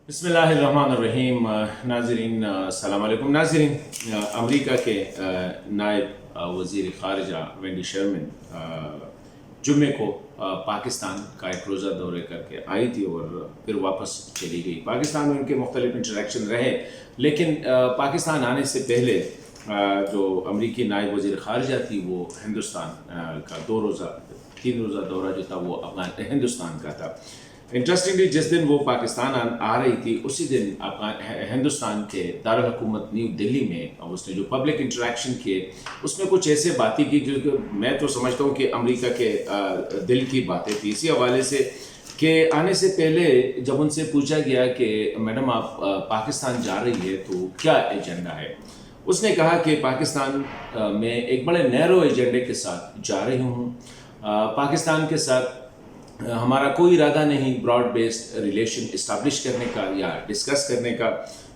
बिस्मिल्लाहिर्रहमानिर्रहीम। नाज़रीन अस्सलाम वालेकुम। नाज़रीन, अमेरिका के नायब वज़ीर ख़ारिजा वेंडी शर्मन जुम्मे को पाकिस्तान का एक रोज़ा दौरे करके आई थी और फिर वापस चली गई। पाकिस्तान में उनके मुख्तलिफ इंटरेक्शन रहे, लेकिन पाकिस्तान आने से पहले जो अमरीकी नायब वज़ीर ख़ारिजा थी वो हिंदुस्तान का 3 रोज़ा दौरा जो था वो हिंदुस्तान का था। इंटरेस्टिंगली जिस दिन वो पाकिस्तान आ रही थी उसी दिन हिंदुस्तान के दारुल हुकूमत न्यू दिल्ली में उसने जो पब्लिक इंटरेक्शन किए उसमें कुछ ऐसे बातें की जो मैं तो समझता हूँ कि अमेरिका के दिल की बातें थी। इसी हवाले से कि आने से पहले जब उनसे पूछा गया कि मैडम आप पाकिस्तान जा रही है तो क्या एजेंडा है, उसने कहा कि पाकिस्तान में एक बड़े नैरो एजेंडे के साथ जा रही हूँ। पाकिस्तान के साथ हमारा कोई इरादा नहीं ब्रॉड बेस्ड रिलेशन इस्टेब्लिश करने का या डिस्कस करने का।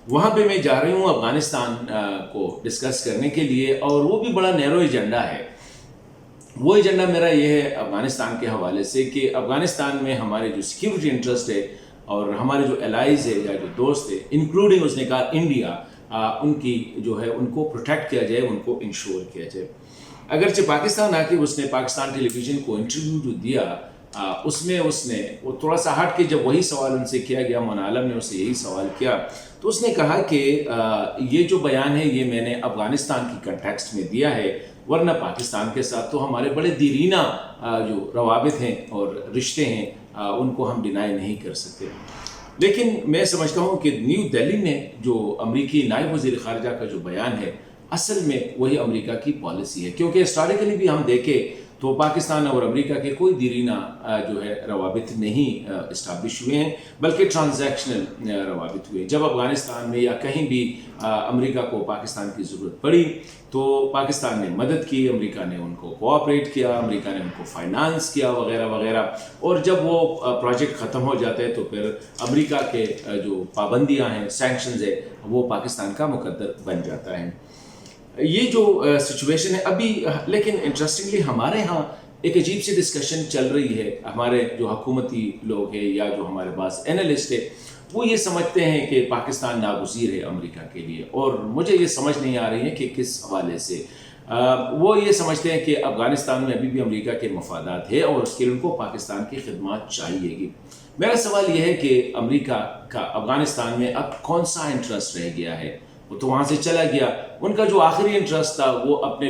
वहाँ पे मैं जा रही हूँ अफ़गानिस्तान को डिस्कस करने के लिए, और वो भी बड़ा नैरो एजेंडा है। वो एजेंडा मेरा ये है अफ़गानिस्तान के हवाले से कि अफ़गानिस्तान में हमारे जो सिक्योरिटी इंटरेस्ट है और हमारे जो एलाइज है या जो दोस्त है, इंक्लूडिंग उसने कहा इंडिया, उनकी जो है उनको प्रोटेक्ट किया जाए, उनको इंश्योर किया जाए। अगरचे पाकिस्तान आके उसने पाकिस्तान टेलीविज़न को इंटरव्यू जो दिया उसमें उसने वो थोड़ा सा हट के जब वही सवाल उनसे किया गया, मौलाना आलम ने उससे यही सवाल किया, तो उसने कहा कि ये जो बयान है ये मैंने अफ़गानिस्तान की कंटेक्स्ट में दिया है, वरना पाकिस्तान के साथ तो हमारे बड़े दीरीना जो रवाबित हैं और रिश्ते हैं उनको हम डिनाई नहीं कर सकते। लेकिन मैं समझता हूँ कि न्यू दिल्ली में जो अमरीकी नायब वज़ीर ख़ारिजा का जो बयान है असल में वही अमेरिका की पॉलिसी है, क्योंकि हिस्टोरिकली भी हम देखें तो पाकिस्तान और अमेरिका के कोई दीरीना जो है रवाबित नहीं इस्टाब्लिश हुए हैं, बल्कि ट्रांजैक्शनल रवाबित हुए। जब अफ़गानिस्तान में या कहीं भी अमेरिका को पाकिस्तान की ज़रूरत पड़ी तो पाकिस्तान ने मदद की, अमेरिका ने उनको कोऑपरेट किया, अमेरिका ने उनको फाइनेंस किया वगैरह वगैरह। और जब वो प्रोजेक्ट ख़त्म हो जाते हैं तो फिर अमेरिका के जो पाबंदियाँ हैं, सैंक्शंस है, वो पाकिस्तान का मुकद्दर बन जाता है। ये जो सिचुएशन है अभी, लेकिन इंटरेस्टिंगली हमारे यहाँ एक अजीब सी डिस्कशन चल रही है। हमारे जो हुकूमती लोग हैं या जो हमारे पास एनालिस्ट है वो ये समझते हैं कि पाकिस्तान नागुज़ीर है अमेरिका के लिए, और मुझे ये समझ नहीं आ रही है कि किस हवाले से। वो ये समझते हैं कि अफ़गानिस्तान में अभी भी अमेरिका के मफादात है और उसके लिए उनको पाकिस्तान की खिदमत चाहिएगी। मेरा सवाल ये है कि अमेरिका का अफ़गानिस्तान में अब कौन सा इंटरेस्ट रह गया है? वो तो वहाँ से चला गया। उनका जो आखिरी इंटरेस्ट था वो अपने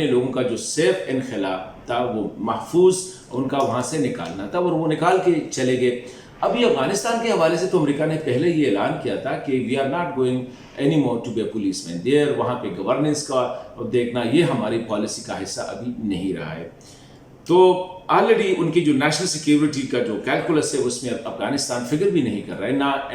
लोगों का जो सेफ इनखला था वो महफूज उनका वहाँ से निकालना था, और वो निकाल के चले गए। अभी अफ़गानिस्तान के हवाले से तो अमेरिका ने पहले ये ऐलान किया था कि we are not going any more to be a policeman there. वहाँ पे गवर्नेंस का देखना ये हमारी पॉलिसी का हिस्सा अभी नहीं रहा है। तो ऑलरेडी उनकी जो नेशनल सिक्योरिटी का जो कैलकुलस है उसमें अफगानिस्तान फिगर भी नहीं कर रहा है, ना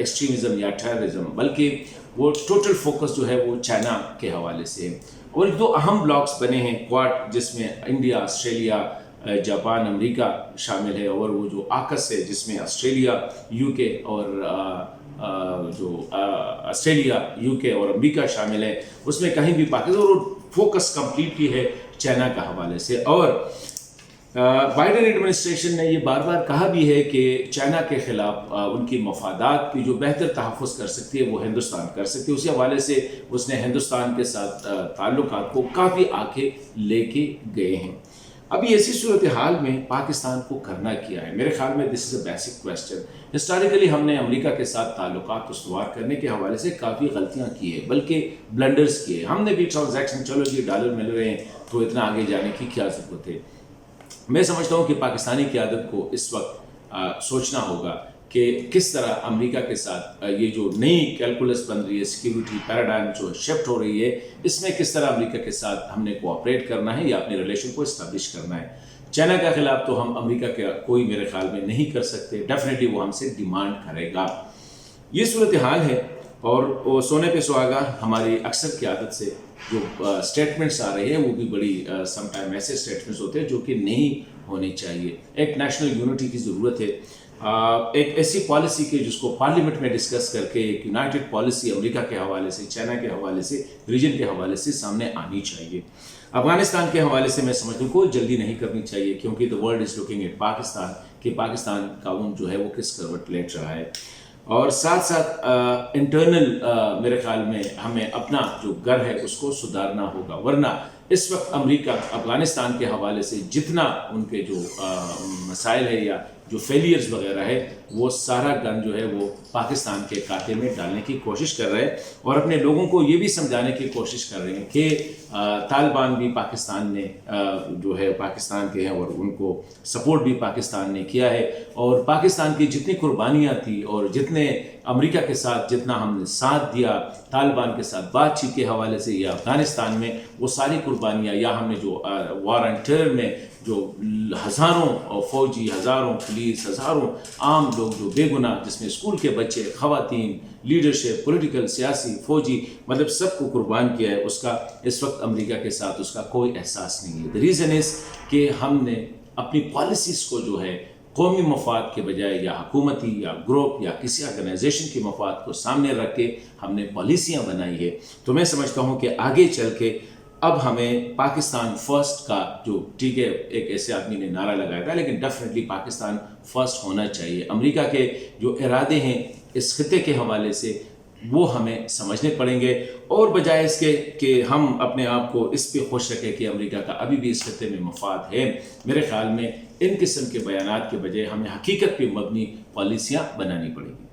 एक्सट्रीमिज़म या टेररिज्म, बल्कि वो टोटल फोकस जो है वो चाइना के हवाले से है। और दो अहम ब्लॉक्स बने हैं क्वाड, जिसमें इंडिया, ऑस्ट्रेलिया, जापान, अमेरिका शामिल है, और वो जो आकस है जिसमें ऑस्ट्रेलिया, यूके और अमेरिका शामिल है, उसमें कहीं भी पाकिस्तान, और फोकस कम्प्लीटली है चाइना का हवाले से। और बाइडेन एडमिनिस्ट्रेशन ने ये बार बार कहा भी है कि चाइना के ख़िलाफ़ उनकी मफादात की जो बेहतर तहफ़्फ़ुज़ कर सकती है वो हिंदुस्तान कर सकती है। उसी हवाले से उसने हिंदुस्तान के साथ ताल्लुकात को काफ़ी आगे लेके गए हैं। अभी ऐसी सूरत हाल में पाकिस्तान को करना क्या है? मेरे ख्याल में this is a basic question. Historically हमने अमेरिका के साथ ताल्लुकात उस्तवार करने के हवाले से काफ़ी गलतियाँ की है, बल्कि ब्लंडर्स किए। हमने भी ट्रांजैक्शन, चलो जी डॉलर मिल रहे हैं तो इतना आगे जाने की क्या ज़रूरत है। मैं समझता हूँ कि पाकिस्तानी क़यादत को इस वक्त सोचना होगा कि किस तरह अमेरिका के साथ ये जो नई कैलकुलस बन रही है, सिक्योरिटी पैराडाइम जो शिफ्ट हो रही है, इसमें किस तरह अमेरिका के साथ हमने कोऑपरेट करना है या अपने रिलेशन को इस्टेब्लिश करना है। चाइना के ख़िलाफ़ तो हम अमेरिका का कोई मेरे ख्याल में नहीं कर सकते, डेफिनेटली वो हमसे डिमांड करेगा। ये सूरत हाल है, और सोने पे सुहागा हमारी अक्सर क़यादत से जो स्टेटमेंट्स आ रहे हैं वो भी बड़ी समटाइम ऐसे स्टेटमेंट्स होते हैं जो कि नहीं होने चाहिए। एक नेशनल यूनिटी की ज़रूरत है, एक ऐसी पॉलिसी के जिसको पार्लियामेंट में डिस्कस करके एक यूनाइटेड पॉलिसी अमेरिका के हवाले से, चाइना के हवाले से, रीजन के हवाले से सामने आनी चाहिए। افغانستان کے حوالے سے میں سمجھتا ہوں کوئی جلدی نہیں کرنی چاہیے، کیونکہ the world is looking at Pakistan کہ پاکستان کا جو ہے وہ کس کروٹ لیٹ رہا ہے، اور ساتھ ساتھ انٹرنل میرے خیال میں ہمیں اپنا جو گھر ہے اس کو سدھارنا ہوگا، ورنہ اس وقت امریکہ افغانستان کے حوالے سے جتنا ان کے جو مسائل ہے یا جو فیلیئرز وغیرہ ہے وہ سارا گن جو ہے وہ پاکستان کے کاتے میں ڈالنے کی کوشش کر رہے ہیں، اور اپنے لوگوں کو یہ بھی سمجھانے کی کوشش کر رہے ہیں کہ طالبان بھی پاکستان نے جو ہے پاکستان کے ہیں اور ان کو سپورٹ بھی پاکستان نے کیا ہے، اور پاکستان کی جتنی قربانیاں تھیں اور جتنے امریکہ کے ساتھ جتنا ہم نے ساتھ دیا طالبان کے ساتھ بات چیت کے حوالے سے یا افغانستان میں، وہ ساری قربانیاں یا ہم نے جو وار اینڈ ٹیرر میں جو ہزاروں فوجی، ہزاروں پولیس، ہزاروں عام لوگ جو بے گناہ، جس میں اسکول کے بچے، خواتین، لیڈرشپ، پولیٹیکل، سیاسی، فوجی، مطلب سب کو قربان کیا ہے، اس کا اس وقت امریکہ کے ساتھ اس کا کوئی احساس نہیں ہے۔ دی ریزن از کہ ہم نے اپنی پالیسیز کو جو ہے قومی مفاد کے بجائے یا حکومتی یا گروپ یا کسی آرگنائزیشن کے مفاد کو سامنے رکھ کے ہم نے پالیسیاں بنائی ہے۔ تو میں سمجھتا ہوں کہ آگے چل کے اب ہمیں پاکستان فرسٹ کا جو ٹھیک ہے ایک ایسے آدمی نے نعرہ لگایا تھا، لیکن ڈیفینیٹلی پاکستان فرسٹ ہونا چاہیے۔ امریکہ کے جو ارادے ہیں اس خطے کے حوالے سے وہ ہمیں سمجھنے پڑیں گے، اور بجائے اس کے کہ ہم اپنے آپ کو اس پہ خوش رکھیں کہ امریکہ کا ابھی بھی اس خطے میں مفاد ہے، میرے خیال میں ان قسم کے بیانات کے بجائے ہمیں حقیقت پہ مبنی پالیسیاں بنانی پڑیں گی۔